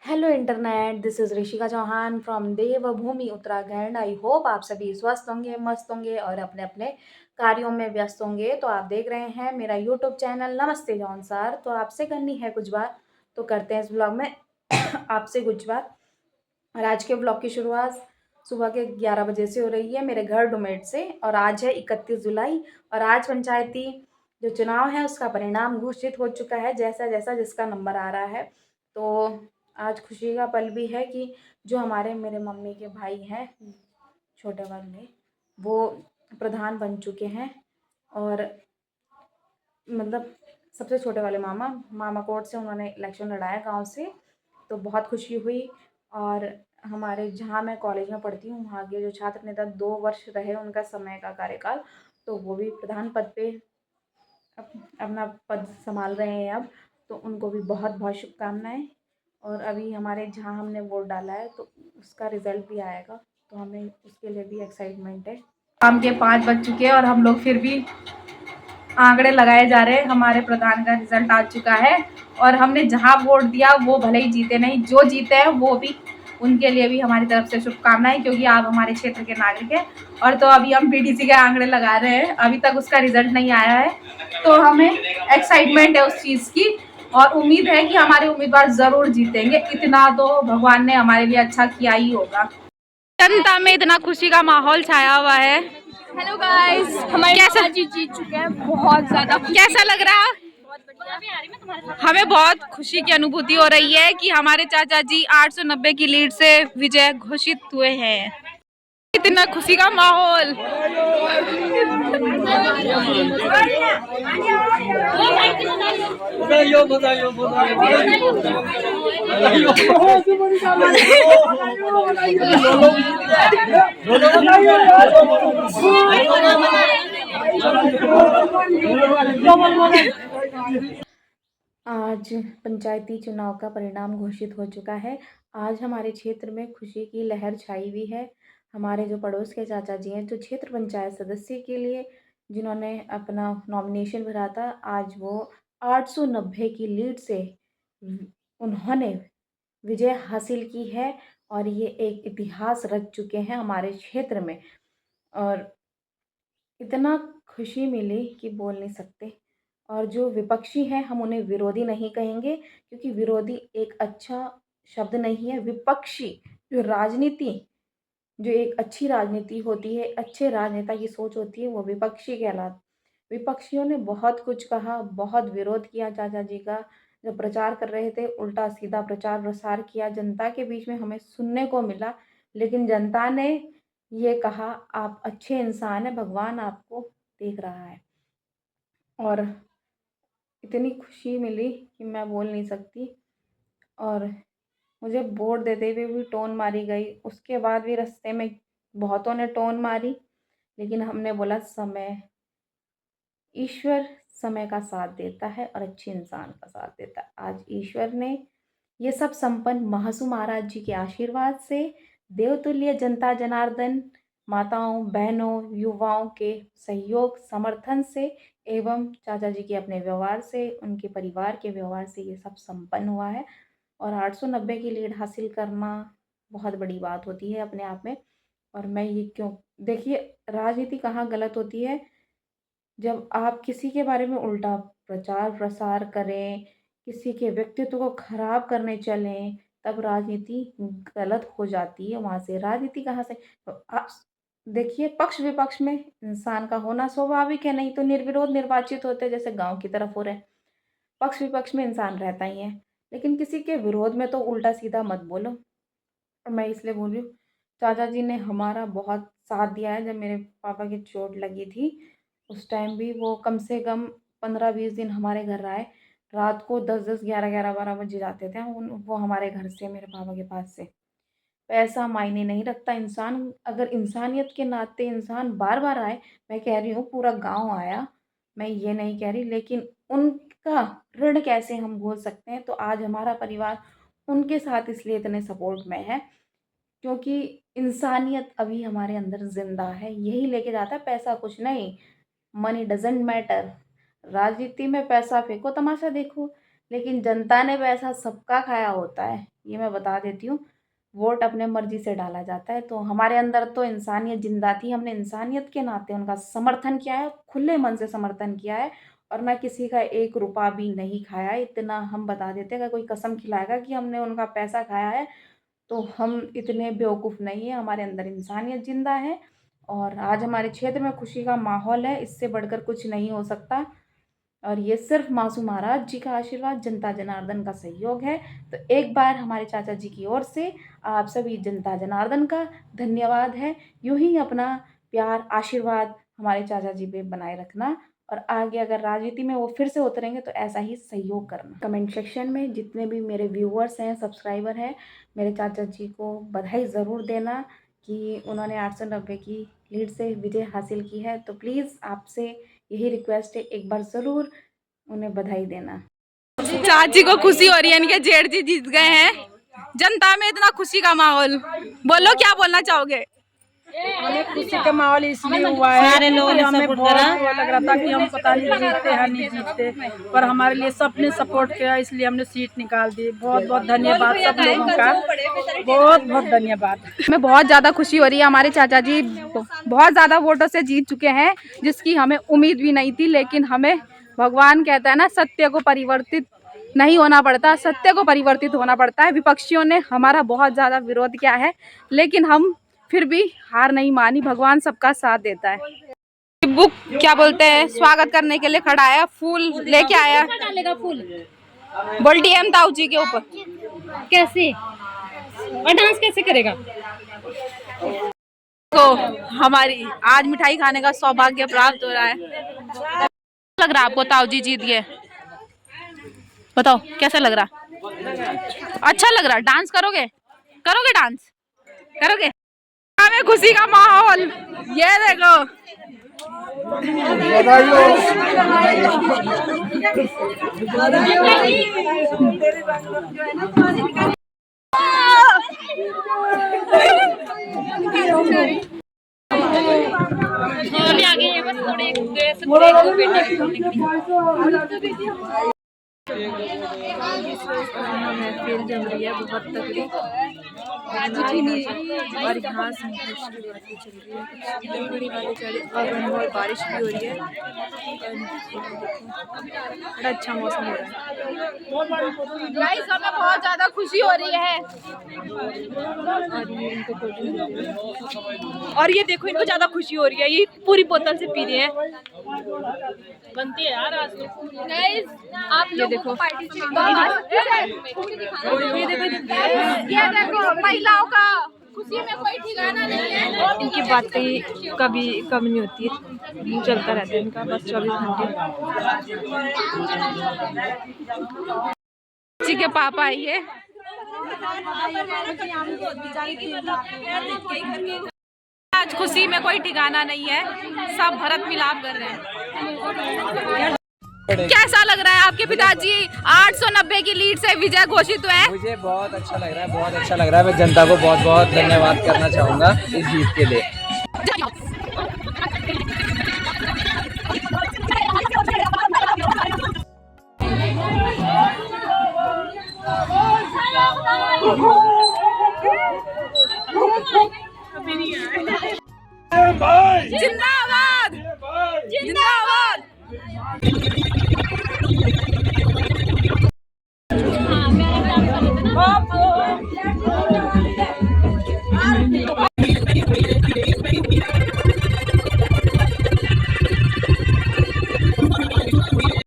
Hello internet, this is Rishika Chauhan from Devbhoomi Uttarakhand. I hope आप सभी स्वस्थ होंगे, मस्त होंगे और अपने-अपने कार्यों में व्यस्त होंगे। तो आप देख रहे हैं मेरा यूट्यूब चैनल नमस्ते जौनसार। तो आपसे करनी है कुछ बात, तो करते हैं इस ब्लॉग में आपसे कुछ बात। और आज के ब्लॉग की शुरुआत सुबह के 11 बजे से हो रही है मेरे घर डोमेट से। और आज है 31 जुलाई और आज पंचायती जो चुनाव है उसका परिणाम घोषित हो चुका है, जैसा-जैसा जिसका नंबर आ रहा है। तो आज खुशी का पल भी है कि जो हमारे मेरे मम्मी के भाई हैं, छोटे वाले, वो प्रधान बन चुके हैं। और मतलब सबसे छोटे वाले मामा मामाकोट से उन्होंने इलेक्शन लड़ाया गाँव से, तो बहुत खुशी हुई। और हमारे जहाँ मैं कॉलेज में पढ़ती हूँ, वहाँ के जो छात्र नेता 2 वर्ष रहे उनका समय का कार्यकाल, तो वो भी प्रधान पद पे अपना पद संभाल रहे हैं अब। तो उनको भी बहुत-बहुत शुभकामनाएँ। और अभी हमारे जहाँ हमने वोट डाला है तो उसका रिज़ल्ट भी आएगा, तो हमें उसके लिए भी एक्साइटमेंट है। शाम के 5 बज चुके हैं और हम लोग फिर भी आंकड़े लगाए जा रहे हैं। हमारे प्रधान का रिजल्ट आ चुका है और हमने जहाँ वोट दिया वो भले ही जीते नहीं, जो जीते हैं वो भी, उनके लिए भी हमारी तरफ से शुभकामनाएं, क्योंकि आप हमारे क्षेत्र के नागरिक हैं। और तो अभी हम पीटीसी के आंकड़े लगा रहे हैं, अभी तक उसका रिजल्ट नहीं आया है, तो हमें एक्साइटमेंट है उस चीज़ की और उम्मीद है कि हमारे उम्मीदवार ज़रूर जीतेंगे। इतना तो भगवान ने हमारे लिए अच्छा किया ही होगा। जनता में इतना खुशी का माहौल छाया हुआ है। हेलो गाइस, हमारे कैसा जीत चुके हैं। बहुत ज्यादा कैसा लग रहा है? हमें बहुत खुशी की अनुभूति हो रही है कि हमारे चाचा जी 890 की लीड से विजय घोषित हुए हैं। इतना खुशी का माहौल। आज पंचायती चुनाव का परिणाम घोषित हो चुका है। आज हमारे क्षेत्र में खुशी की लहर छाई हुई है। हमारे जो पड़ोस के चाचा जी हैं, जो क्षेत्र पंचायत सदस्य के लिए जिन्होंने अपना नॉमिनेशन भरा था, आज वो 890 की लीड से उन्होंने विजय हासिल की है और ये एक इतिहास रच चुके हैं हमारे क्षेत्र में। और इतना खुशी मिली कि बोल नहीं सकते। और जो विपक्षी हैं, हम उन्हें विरोधी नहीं कहेंगे, क्योंकि विरोधी एक अच्छा शब्द नहीं है। विपक्षी जो राजनीति, जो एक अच्छी राजनीति होती है, अच्छे राजनेता की सोच होती है, वो विपक्षी विपक्षियों ने बहुत कुछ कहा, बहुत विरोध किया चाचा जी का। जब प्रचार कर रहे थे, उल्टा-सीधा प्रचार-प्रसार किया, जनता के बीच में हमें सुनने को मिला। लेकिन जनता ने ये कहा, आप अच्छे इंसान हैं, भगवान आपको देख रहा है। और इतनी खुशी मिली कि मैं बोल नहीं सकती। और मुझे वोट देते हुए भी टोन मारी गई, उसके बाद भी रास्ते में बहुतों ने टोन मारी, लेकिन हमने बोला समय, ईश्वर समय का साथ देता है और अच्छे इंसान का साथ देता है। आज ईश्वर ने ये सब संपन्न महासु महाराज जी के आशीर्वाद से, देवतुल्य जनता जनार्दन, माताओं, बहनों, युवाओं के सहयोग, समर्थन से एवं चाचा जी के अपने व्यवहार से, उनके परिवार के व्यवहार से ये सब संपन्न हुआ है। और 890 की लीड हासिल करना बहुत बड़ी बात होती है अपने आप में। और मैं ये क्यों, देखिए, राजनीति कहाँ गलत होती है, जब आप किसी के बारे में उल्टा प्रचार-प्रसार करें, किसी के व्यक्तित्व को खराब करने चलें, तब राजनीति गलत हो जाती है वहाँ से। राजनीति कहाँ से देखिए, पक्ष-विपक्ष में इंसान का होना स्वाभाविक है, नहीं तो निर्विरोध निर्वाचित होते हैं, जैसे गाँव की तरफ हो रहे हैं। पक्ष-विपक्ष में इंसान रहता ही है, लेकिन किसी के विरोध में तो उल्टा-सीधा मत बोलो। और मैं इसलिए बोल रही हूँ, चाचा जी ने हमारा बहुत साथ दिया है। जब मेरे पापा की चोट लगी थी, उस टाइम भी वो कम से कम 15-20 दिन हमारे घर आए। रात को 10-10, 11-11, 12 बजे जाते थे वो हमारे घर से, मेरे पापा के पास से। पैसा मायने नहीं रखता, इंसान अगर इंसानियत के नाते इंसान बार-बार आए, मैं कह रही हूँ पूरा गाँव आया, मैं ये नहीं कह रही, लेकिन उनका ऋण कैसे हम भूल सकते हैं। तो आज हमारा परिवार उनके साथ इसलिए इतने सपोर्ट में है, क्योंकि इंसानियत अभी हमारे अंदर ज़िंदा है, यही लेके जाता है, पैसा कुछ नहीं। Money doesn't matter. राजनीति में पैसा फेंको, तमाशा देखो। लेकिन जनता ने पैसा सबका खाया होता है, ये मैं बता देती हूँ। वोट अपने मर्जी से डाला जाता है, तो हमारे अंदर तो इंसानियत जिंदा थी, हमने इंसानियत के नाते उनका समर्थन किया है, खुले मन से समर्थन किया है, और मैं किसी का 1 रुपया भी नहीं खाया। इतना हम बता देते हैं, अगर कोई कसम खिलाएगा कि हमने उनका पैसा खाया है तो हम इतने बेवकूफ़ नहीं हैं, हमारे अंदर इंसानियत ज़िंदा है। और आज हमारे क्षेत्र में खुशी का माहौल है, इससे बढ़कर कुछ नहीं हो सकता। और ये सिर्फ मासूम महाराज जी का आशीर्वाद, जनता जनार्दन का सहयोग है। तो एक बार हमारे चाचा जी की ओर से आप सभी जनता जनार्दन का धन्यवाद है। यूँ ही अपना प्यार आशीर्वाद हमारे चाचा जी पे बनाए रखना, और आगे अगर राजनीति में वो फिर से उतरेंगे तो ऐसा ही सहयोग करना। कमेंट सेक्शन में जितने भी मेरे व्यूअर्स हैं, सब्सक्राइबर हैं, मेरे चाचा जी को बधाई ज़रूर देना कि उन्होंने 890 की लीड से विजय हासिल की है। तो प्लीज़ आपसे यही रिक्वेस्ट है, एक बार ज़रूर उन्हें बधाई देना। चाची को खुशी हो रही है, इनके जेठ जी जीत गए हैं। जनता में इतना खुशी का माहौल, बोलो क्या बोलना चाहोगे? हमें खुशी का माहौल इसलिए हुआ है, सारे लोग हमें बहुत लग रहा था कि हम पता नहीं जीतते हैं नहीं जीतते, पर हमारे लिए सबने सपोर्ट किया, इसलिए हमने सीट निकाल दी। बहुत बहुत धन्यवाद सब लोगों का, बहुत बहुत धन्यवाद। हमें बहुत ज़्यादा खुशी हो रही है, हमारे चाचा जी बहुत ज़्यादा वोटों से जीत चुके हैं, जिसकी हमें उम्मीद भी नहीं थी। लेकिन हमें भगवान कहता है ना, सत्य को परिवर्तित नहीं होना पड़ता, सत्य को परिवर्तित होना पड़ता है। विपक्षियों ने हमारा बहुत ज़्यादा विरोध किया है, लेकिन हम फिर भी हार नहीं मानी, भगवान सबका साथ देता है। बुक क्या बोलते हैं, स्वागत करने के लिए खड़ा है, फूल लेके आया। डालेगा फूल बोल्टी एम ताऊ जी के ऊपर कैसे और डांस कैसे करेगा? तो हमारी आज मिठाई खाने का सौभाग्य प्राप्त हो रहा है। लग रहा है आपको ताऊ जी जीत गए? बताओ कैसा लग रहा? अच्छा लग रहा। डांस करोगे? करोगे डांस? करोगे? हमें खुशी का माहौल, ये देखो। अभी आगे ये बस थोड़े महफिल जम रही है बहुत तगड़ी, और यहाँ संघर्ष की बातें चल रही है, बड़ी बातें चल रही है, और बारिश भी हो रही है, बड़ा अच्छा मौसम हो रहा है। गाइस हमें बहुत ज्यादा खुशी हो रही है, और ये देखो इनको ज्यादा खुशी हो रही है, ये पूरी बोतल से पी रही है। बनती है यार आज तो। गाइस आप लोग देखो, ये देखो महिलाओं का खुशी में कोई ठिकाना नहीं है। इनकी बातें कभी कम नहीं होती है, मुँह चलता रहता है इनका बस 24 घंटे। जी के पापा है ये। आज खुशी में कोई ठिकाना नहीं है, सब भरत मिलाप कर रहे हैं। कैसा लग रहा है आपके पिताजी 890 की लीड से विजय घोषित हुए हैं? मुझे बहुत अच्छा लग रहा है, बहुत अच्छा लग रहा है। मैं जनता को बहुत बहुत धन्यवाद करना चाहूँगा इस जीत के लिए। जिंदाबाद जिंदाबाद।